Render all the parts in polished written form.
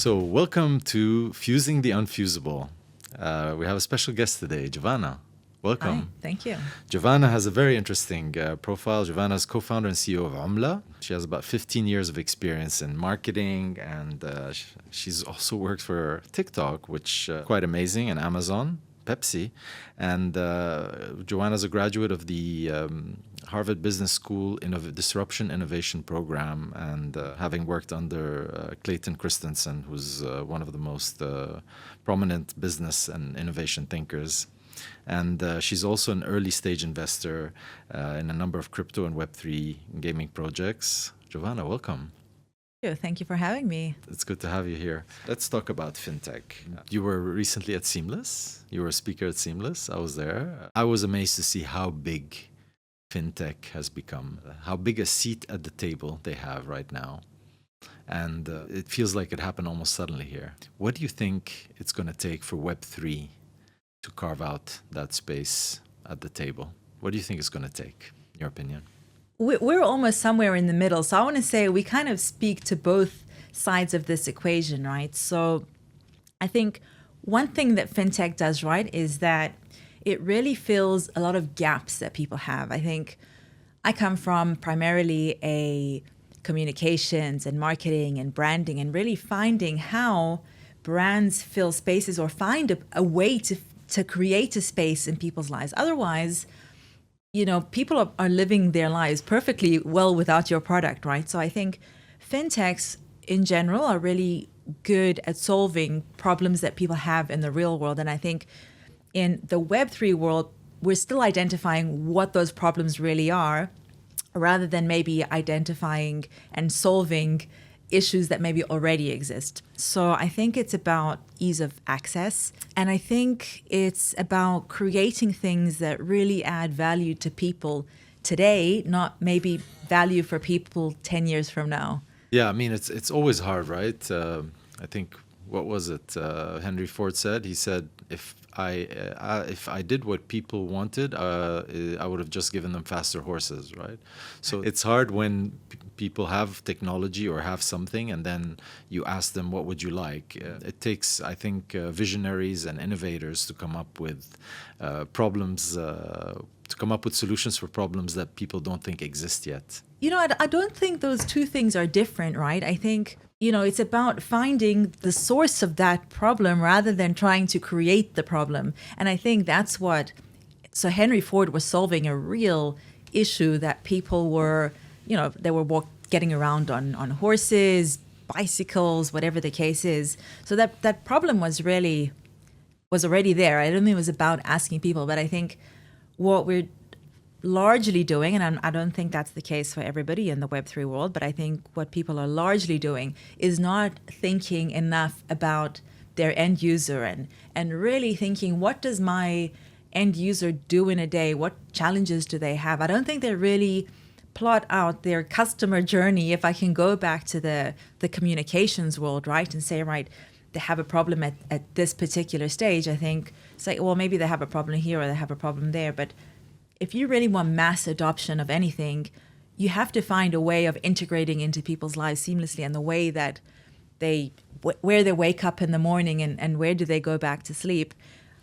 So, welcome to Fusing the Unfusible. We have a special guest today, Jovana. Welcome. Hi, thank you. Jovana has a very interesting profile. Jovana is co-founder and CEO of Omla. She has about 15 years of experience in marketing, and she's also worked for TikTok, which quite amazing, and Amazon, Pepsi. And Jovana is a graduate of the Harvard Business School Disruption Innovation Program, and having worked under Clayton Christensen, who's one of the most prominent business and innovation thinkers. And she's also an early stage investor in a number of crypto and Web3 gaming projects. Jovana, welcome. Thank you for having me. It's good to have you here. Let's talk about fintech. You were recently at Seamless. You were a speaker at Seamless. I was there. I was amazed to see how big fintech has become, how big a seat at the table they have right now. And it feels like it happened almost suddenly here. What do you think it's going to take for Web3 to carve out that space at the table? What do you think it's going to take, in your opinion? We're almost somewhere in the middle. So I want to say we kind of speak to both sides of this equation, right? So I think one thing that fintech does right is that it really fills a lot of gaps that people have. I think I come from primarily a communications and marketing and branding, and really finding how brands fill spaces or find a way to create a space in people's lives. Otherwise, people are living their lives perfectly well without your product, right? So I think fintechs in general are really good at solving problems that people have in the real world. And I think in the Web3 world, we're still identifying what those problems really are, rather than maybe identifying and solving issues that maybe already exist. So I think it's about ease of access. And I think it's about creating things that really add value to people today, not maybe value for people 10 years from now. Yeah, I mean, it's always hard, right? I think, what was it? Henry Ford said, he said, if I did what people wanted, I would have just given them faster horses, right? So it's hard when people have technology or have something, and then you ask them, what would you like? It takes, I think, visionaries and innovators to come up with problems, to come up with solutions for problems that people don't think exist yet. I don't think those two things are different, right? I think it's about finding the source of that problem rather than trying to create the problem. And I think that's so Henry Ford was solving a real issue that people were, they were getting around on horses, bicycles, whatever the case is. So that problem was already there. I don't think it was about asking people, but I think what we're largely doing, and I don't think that's the case for everybody in the Web3 world, but I think what people are largely doing is not thinking enough about their end user and really thinking, what does my end user do in a day? What challenges do they have? I don't think they really plot out their customer journey. If I can go back to the communications world, right, and say, right, they have a problem at this particular stage, I think it's like, well, maybe they have a problem here or they have a problem there, but if you really want mass adoption of anything, you have to find a way of integrating into people's lives seamlessly, and the way that where they wake up in the morning and where do they go back to sleep,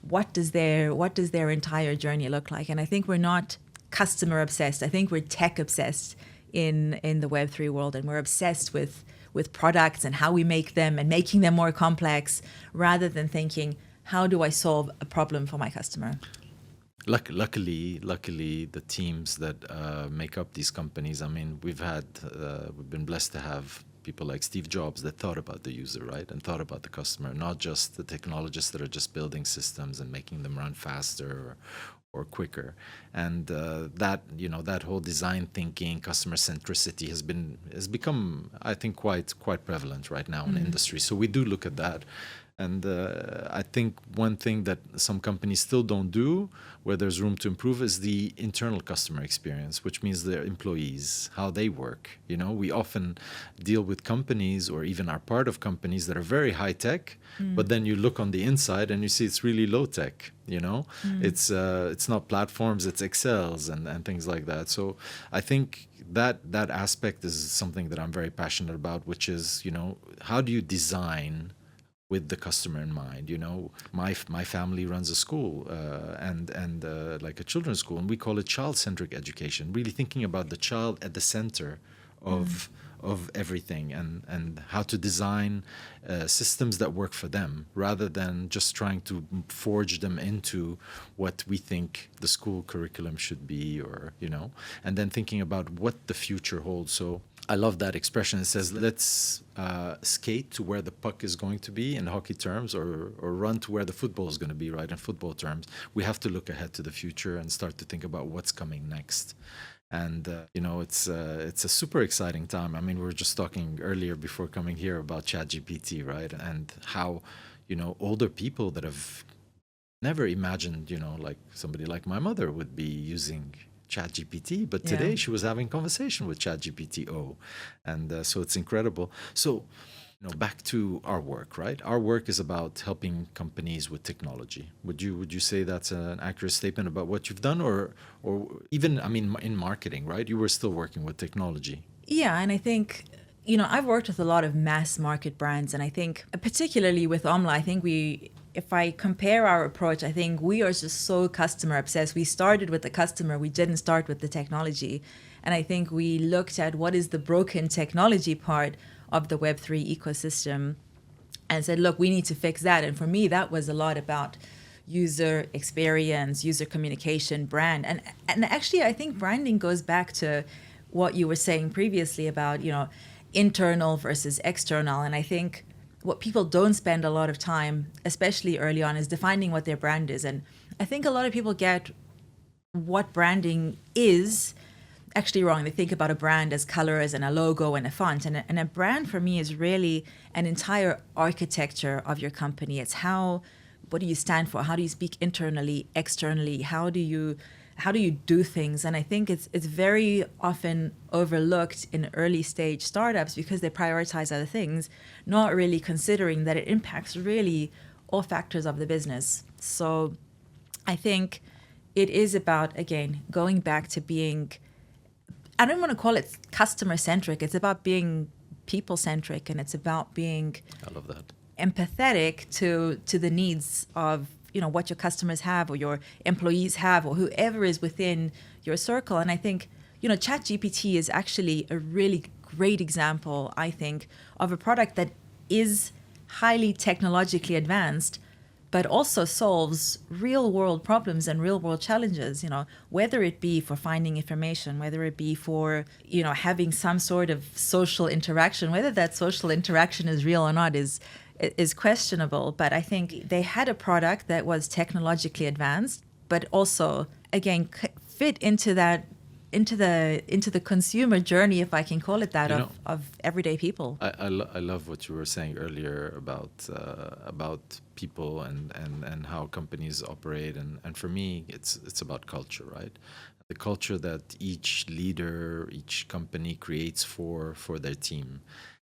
what does their entire journey look like? And I think we're not customer obsessed. I think we're tech obsessed in the Web3 world, and we're obsessed with products and how we make them and making them more complex, rather than thinking, how do I solve a problem for my customer? Luckily, the teams that make up these companies, I mean, we've been blessed to have people like Steve Jobs that thought about the user, right? And thought about the customer, not just the technologists that are just building systems and making them run faster or quicker. And that whole design thinking, customer centricity has become, I think, quite prevalent right now in the industry. So we do look at that. And I think one thing that some companies still don't do, where there's room to improve, is the internal customer experience, which means their employees, how they work. We often deal with companies, or even are part of companies, that are very high tech, but then you look on the inside and you see it's really low tech. It's not platforms, it's Excels and things like that. So I think that aspect is something that I'm very passionate about, which is, how do you design with the customer in mind? My family runs a school, and like a children's school, and we call it child-centric education, really thinking about the child at the center of everything, and how to design systems that work for them, rather than just trying to forge them into what we think the school curriculum should be, or and then thinking about what the future holds. So I love that expression. It says, let's skate to where the puck is going to be in hockey terms, or run to where the football is going to be, right, in football terms. We have to look ahead to the future and start to think about what's coming next. And, it's a super exciting time. I mean, we were just talking earlier before coming here about ChatGPT, right? And how, older people that have never imagined, like somebody like my mother would be using ChatGPT, but today she was having conversation with ChatGPT-O, and so it's incredible. So, back to our work, right? Our work is about helping companies with technology. Would you say that's an accurate statement about what you've done, or even, I mean, in marketing, right? You were still working with technology. Yeah, and I think, I've worked with a lot of mass market brands, and I think particularly with Omla, I think if I compare our approach, I think we are just so customer obsessed. We started with the customer, we didn't start with the technology. And I think we looked at what is the broken technology part of the Web3 ecosystem and said, look, we need to fix that. And for me, that was a lot about user experience, user communication, brand. And actually, I think branding goes back to what you were saying previously about, internal versus external. And I think what people don't spend a lot of time, especially early on, is defining what their brand is. And I think a lot of people get what branding is actually wrong. They think about a brand as colors and a logo and a font. And a brand for me is really an entire architecture of your company. It's what do you stand for? How do you speak internally, externally? How do you do things? And I think it's very often overlooked in early stage startups because they prioritize other things, not really considering that it impacts really all factors of the business. So I think it is about, again, going back to being, I don't want to call it customer centric. It's about being people centric, and it's about being, I love that, empathetic to the needs of what your customers have, or your employees have, or whoever is within your circle. And I think ChatGPT is actually a really great example, I think, of a product that is highly technologically advanced, but also solves real world problems and real world challenges, whether it be for finding information, whether it be for, having some sort of social interaction. Whether that social interaction is real or not is questionable. But I think they had a product that was technologically advanced, but also, again, fit into the consumer journey, if I can call it that, of everyday people. I love what you were saying earlier about people and how companies operate, and for me it's about culture, right? The culture that each leader, each company creates for their team.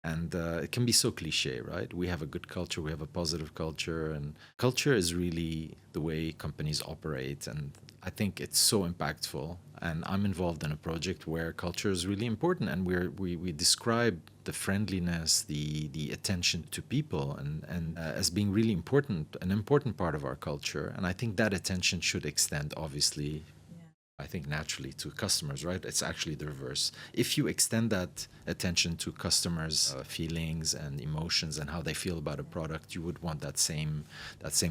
And it can be so cliche, right? We have a good culture, we have a positive culture, and culture is really the way companies operate. And I think it's so impactful. And I'm involved in a project where culture is really important, and we describe the friendliness, the attention to people, and as being really important, an important part of our culture. And I think that attention should extend, obviously, I think naturally to customers, right? It's actually the reverse. If you extend that attention to customers' feelings and emotions and how they feel about a product, you would want that same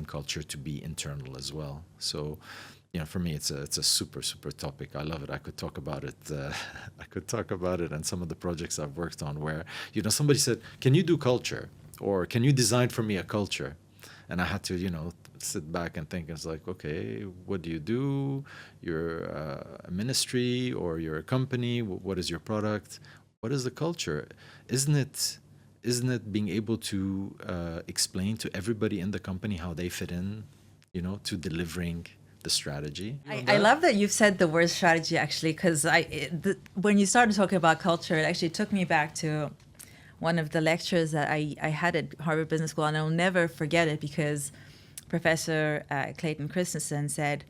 culture to be internal as well. So, for me, it's a super topic. I love it. I could talk about it. And some of the projects I've worked on where somebody said, "Can you do culture?" or "Can you design for me a culture?" And I had to, sit back and think. It's like, okay, what do you do? You're a ministry, or you're a company. What is your product? What is the culture? Isn't it being able to explain to everybody in the company how they fit in, to delivering the strategy? I love that you've said the word strategy, actually, because when you started talking about culture, it actually took me back to one of the lectures that I had at Harvard Business School, and I'll never forget it because Professor Clayton Christensen said,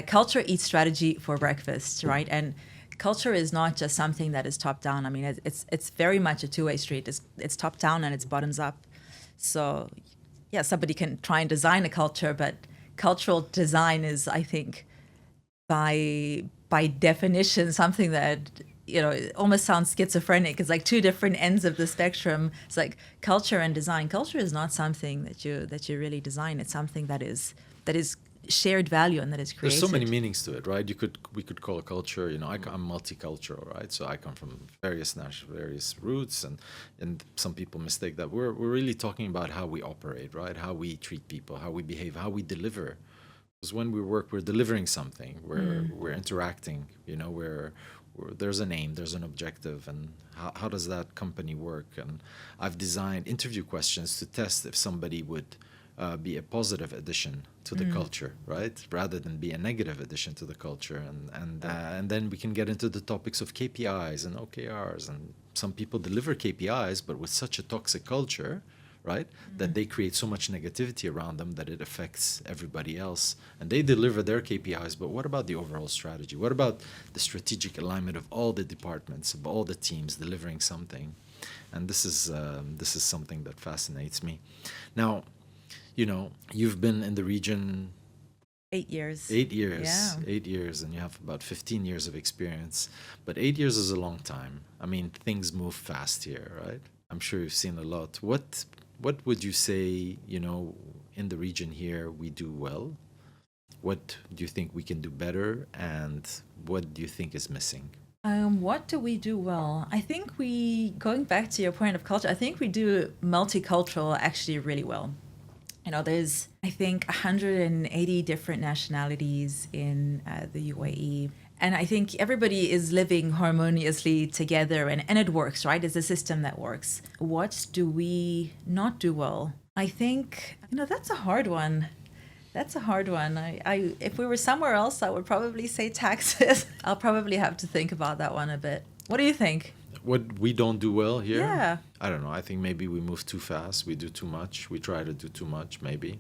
culture eats strategy for breakfast, right? And culture is not just something that is top down. I mean, it's very much a two-way street. It's top down and it's bottoms up. So, yeah, somebody can try and design a culture, but cultural design is, I think, by definition, something that, you know, it almost sounds schizophrenic. It's like two different ends of the spectrum. It's like culture and design. Culture is not something that you really design. It's something that is shared value and that is created. There's so many meanings to it, right? We could call a culture, you know, I'm multicultural, right? So I come from various roots, and some people mistake that. We're really talking about how we operate, right? How we treat people, how we behave, how we deliver. Because when we work, we're delivering something. We're interacting, you know, there's an aim, there's an objective, and how does that company work? And I've designed interview questions to test if somebody would be a positive addition to the culture, right? Rather than be a negative addition to the culture. And then we can get into the topics of KPIs and OKRs. And some people deliver KPIs, but with such a toxic culture, right? That they create so much negativity around them that it affects everybody else. And they deliver their KPIs, but what about the overall strategy? What about the strategic alignment of all the departments, of all the teams delivering something? And this is something that fascinates me. Now, you know, you've been in the region 8 years. 8 years. Yeah. 8 years, and you have about 15 years of experience. But 8 years is a long time. I mean, things move fast here, right? I'm sure you've seen a lot. What would you say, you know, in the region here we do well? What do you think we can do better? And what do you think is missing? What do we do well? I think going back to your point of culture, I think we do multicultural actually really well. You know, there's, I think, 180 different nationalities in the UAE. And I think everybody is living harmoniously together, and it works, right? It's a system that works. What do we not do well? I think, you know, that's a hard one. That's a hard one. I if we were somewhere else, I would probably say taxes. I'll probably have to think about that one a bit. What do you think? What we don't do well here? Yeah. I don't know. I think maybe we move too fast. We do too much. We try to do too much. Maybe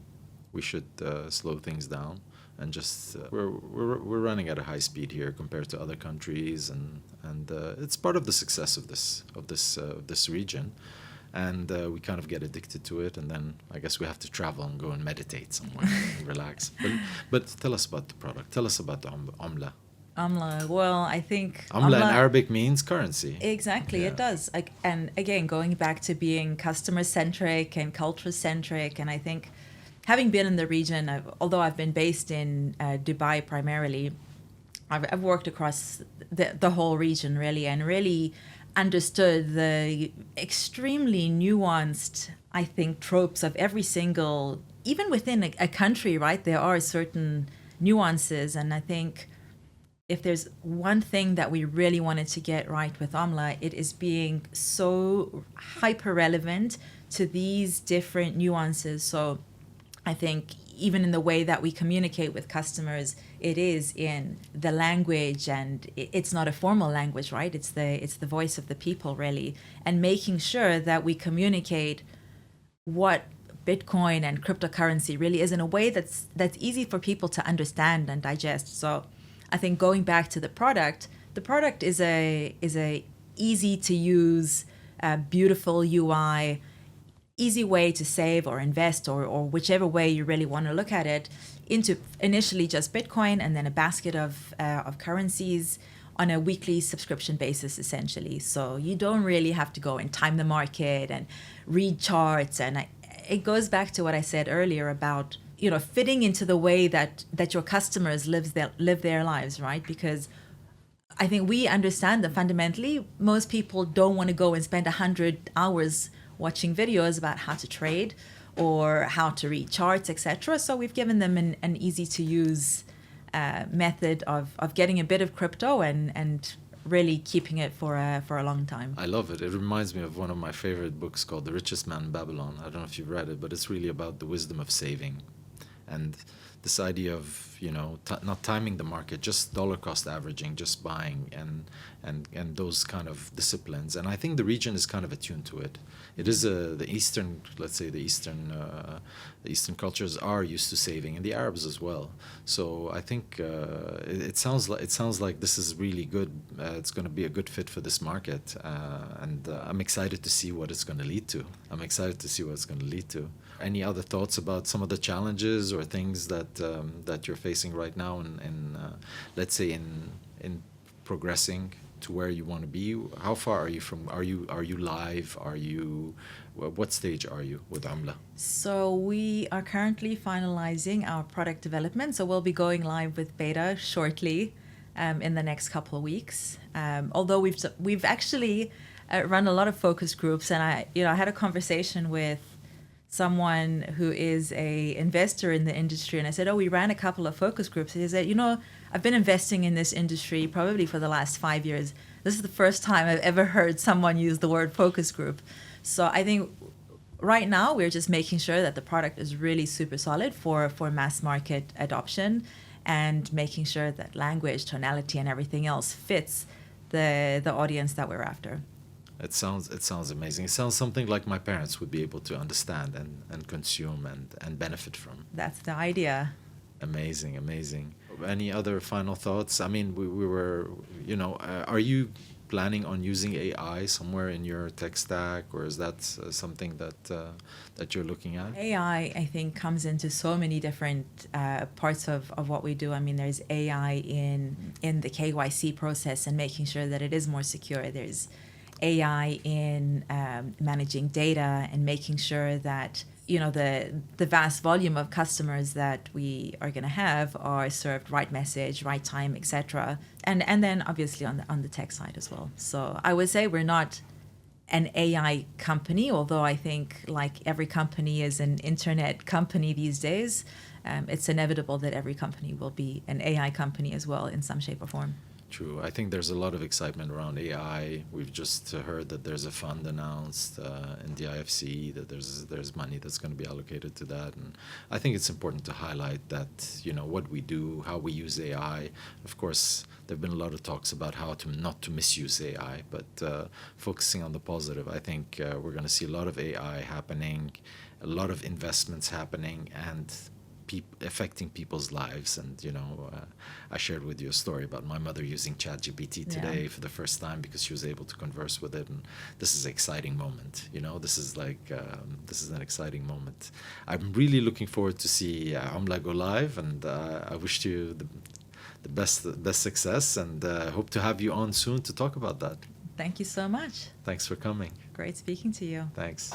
we should slow things down and just we're running at a high speed here compared to other countries, and it's part of the success of this region. And we kind of get addicted to it, and then I guess we have to travel and go and meditate somewhere and relax. But tell us about the product. Tell us about the Omla. Omla. Well, I think Omla in Arabic means currency. Exactly, Yeah. it does. And again, going back to being customer-centric and culture-centric, and I think having been in the region, although I've been based in Dubai primarily, I've worked across the whole region really, and really understood the extremely nuanced, I think, tropes of every single, even within a country, right? There are certain nuances, and I think if there's one thing that we really wanted to get right with Omla, it is being so hyper relevant to these different nuances. So I think even in the way that we communicate with customers, it is in the language, and it's not a formal language, right? It's the voice of the people, really, and making sure that we communicate what Bitcoin and cryptocurrency really is in a way that's easy for people to understand and digest. So I think going back to the product is a easy to use, beautiful UI, easy way to save or invest or whichever way you really want to look at it, into initially just Bitcoin and then a basket of currencies on a weekly subscription basis, essentially. So you don't really have to go and time the market and read charts. And it goes back to what I said earlier about, you know, fitting into the way that your customers live their lives, right? Because I think we understand that fundamentally most people don't want to go and spend 100 hours watching videos about how to trade or how to read charts, etc. So we've given them an easy to use method of getting a bit of crypto and really keeping it for a long time. I love it. It reminds me of one of my favorite books called The Richest Man in Babylon. I don't know if you've read it, but it's really about the wisdom of saving. And this idea of, not timing the market, just dollar cost averaging, just buying, and those kind of disciplines. And I think the region is kind of attuned to it. It is the Eastern, let's say the Eastern cultures are used to saving, and the Arabs as well. So I think it sounds like this is really good. It's going to be a good fit for this market, and I'm excited to see what it's going to lead to. Any other thoughts about some of the challenges or things that you're facing right now, in let's say in progressing to where you want to be? How far are you from? Are you live? What stage are you with Omla? So we are currently finalizing our product development. So we'll be going live with beta shortly, in the next couple of weeks. Although we've actually run a lot of focus groups, and I had a conversation with someone who is a investor in the industry, and I said, we ran a couple of focus groups. He said, I've been investing in this industry probably for the last 5 years. This is the first time I've ever heard someone use the word focus group. So I think right now we're just making sure that the product is really super solid for mass market adoption, and making sure that language, tonality, and everything else fits the audience that we're after. It sounds amazing. It sounds something like my parents would be able to understand and consume and benefit from. That's the idea. Amazing. Any other final thoughts? I mean, we were, are you planning on using AI somewhere in your tech stack, or is that something that you're looking at? AI, I think, comes into so many different parts of what we do. I mean, there's AI in the KYC process and making sure that it is more secure. There's AI in managing data and making sure that the vast volume of customers that we are going to have are served right message, right time, etc. And then obviously on the tech side as well. So I would say we're not an AI company, although I think like every company is an internet company these days. It's inevitable that every company will be an AI company as well in some shape or form. True. I think there's a lot of excitement around AI. We've just heard that there's a fund announced in the IFC, that there's money that's going to be allocated to that. And I think it's important to highlight that, what we do, how we use AI. Of course, there have been a lot of talks about how to not to misuse AI, but focusing on the positive, I think we're going to see a lot of AI happening, a lot of investments happening, and affecting people's lives. And I shared with you a story about my mother using ChatGPT today for the first time because she was able to converse with it, and this is an exciting moment. This is an exciting moment. I'm really looking forward to see Omla go live, and I wish you the best success, and hope to have you on soon to talk about that. Thank you so much. Thanks for coming. Great speaking to you. Thanks.